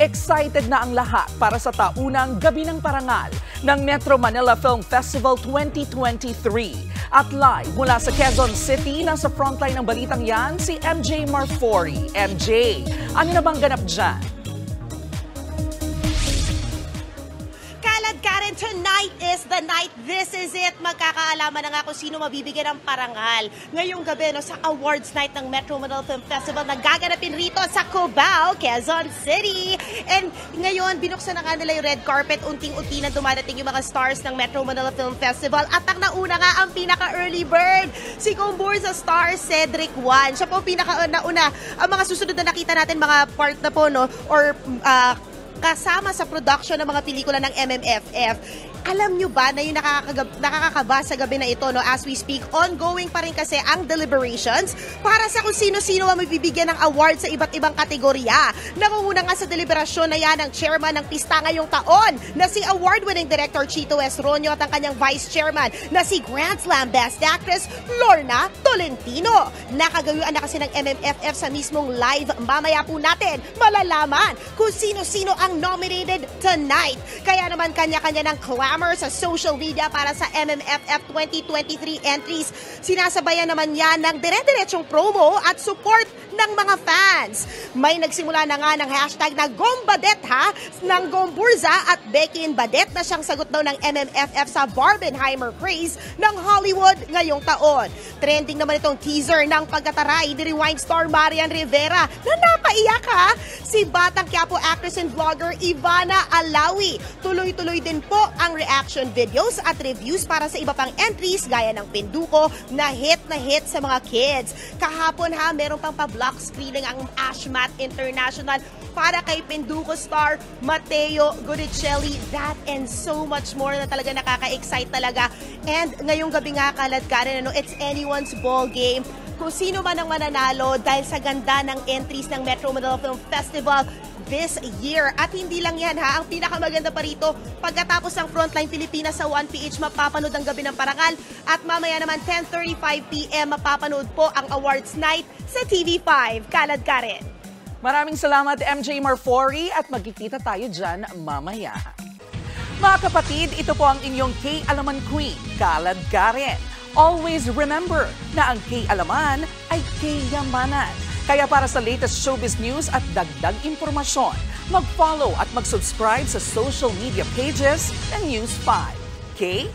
Excited na ang lahat para sa taunang Gabi ng Parangal ng Metro Manila Film Festival 2023. At live mula sa Quezon City, nasa frontline ng balitang yan, si MJ Marfori. MJ, ano na bang ganap dyan? Karen, tonight is the night. This is it. Magkakaalaman na nga kung sino mabibigyan ng parangal ngayong gabi sa awards night ng Metro Manila Film Festival na gaganapin rito sa Cubao, Quezon City. And ngayon, binuksan na nga nila yung red carpet. Unting-unti na dumadating yung mga stars ng Metro Manila Film Festival. At ang nauna nga, ang pinaka-early bird, si Combursa star Cedric Juan. Siya po pinaka-nauna. Ang mga susunod na nakita natin, mga part na po, kasama sa production ng mga pelikula ng MMFF. Alam nyo ba na yung nakakakaba sa gabi na ito, as we speak, ongoing pa rin kasi ang deliberations para sa kung sino-sino ang mabibigyan ng award sa iba't ibang kategorya. Nangunguna nga sa deliberasyon na yan ang chairman ng pista ngayong taon na si award-winning director Chito S. Ronyo at ang kanyang vice chairman na si Grand Slam Best Actress Lorna Tolentino. Nakagayuan na kasi ng MMFF sa mismong live. Mamaya po natin malalaman kung sino-sino ang nominated tonight. Kaya naman kanya-kanya ng clamor sa social media para sa MMFF 2023 entries. Sinasabayan naman yan ng dire-diretsong promo at support ng mga fans. May nagsimula na nga ng hashtag na Gombadet ng Gombursa at Becky Badet na siyang sagot daw ng MMFF sa Barbenheimer craze ng Hollywood ngayong taon. Trending naman itong teaser ng pagkataray ni Rewind star Marian Rivera na napaiyak si Batang Quiapo actress and vlogger Ivana Alawi. Tuloy-tuloy din po ang reaction videos at reviews para sa iba pang entries gaya ng Pinduko na hit sa mga kids. Kahapon meron pang pa-block screening ang Ashmat International para kay Pinduko star Mateo Guricelli. That and so much more na talaga nakaka-excite talaga. And ngayong gabi nga Karen, it's anyone's ball game. Kung sino man ang mananalo dahil sa ganda ng entries ng Metro Manila Film Festival this year. At hindi lang yan ang pinakamaganda pa rito, pagkatapos ng Frontline Pilipinas sa 1PH, mapapanood ang Gabi ng Parangal. At mamaya naman 10:35 PM, mapapanood po ang awards night sa TV5. Karen. Maraming salamat MJ Marfori at magkikita tayo dyan mamaya. Mga kapatid, ito po ang inyong K-Alaman Queen, Karen. Always remember na ang K-Alaman ay K-Yamanan. Kaya para sa latest showbiz news at dagdag impormasyon, mag-follow at mag-subscribe sa social media pages ng News 5. Okay?